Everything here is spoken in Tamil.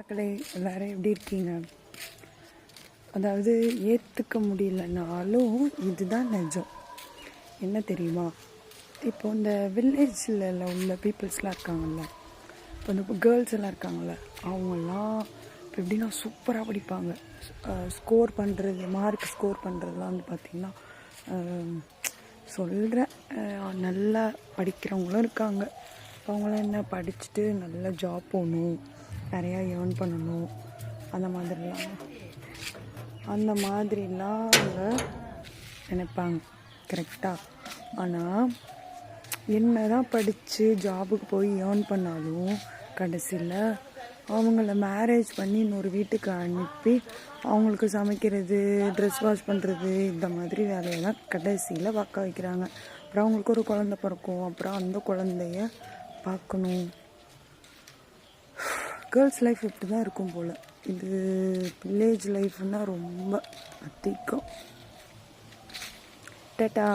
மக்களே எல்லாரும் எப்படி இருக்கீங்க? அதாவது ஏற்றுக்க முடியலனாலும் இதுதான் நிஜம். என்ன தெரியுமா, இப்போ இந்த வில்லேஜில் உள்ள பீப்புள்ஸ்லாம் இருக்காங்கல்ல, இப்போ இந்த கேர்ள்ஸ் எல்லாம் இருக்காங்கள்ல, அவங்கெல்லாம் இப்போ எப்படின்னா சூப்பராக படிப்பாங்க. ஸ்கோர் பண்ணுறது, மார்க் ஸ்கோர் பண்ணுறதுலாம் வந்து பார்த்திங்கன்னா சொல்கிறேன், நல்லா படிக்கிறவங்களும் இருக்காங்க. அவங்களாம் என்ன படிச்சுட்டு நல்லா ஜாப் போகணும், நிறையா ஏர்ன் பண்ணணும், அந்த மாதிரிலாம் அவங்க நினைப்பாங்க. கரெக்டாக? ஆனால் என்ன தான் படித்து ஜாபுக்கு போய் ஏர்ன் பண்ணாலும் கடைசியில் அவங்கள மேரேஜ் பண்ணி இன்னொரு வீட்டுக்கு அனுப்பி அவங்களுக்கு சமைக்கிறது, ட்ரெஸ் வாஷ் பண்ணுறது, இந்த மாதிரி வேலையெல்லாம் கடைசியில் பார்க்க வைக்கிறாங்க. அப்புறம் அவங்களுக்கு ஒரு குழந்தை பிறக்கும், அப்புறம் அந்த குழந்தைய பார்க்கணும். கேர்ள்ஸ் லைஃப் இப்படி தான் இருக்கும் போல். இது வில்லேஜ் லைஃப்னால் ரொம்ப அதிகம். டாடா.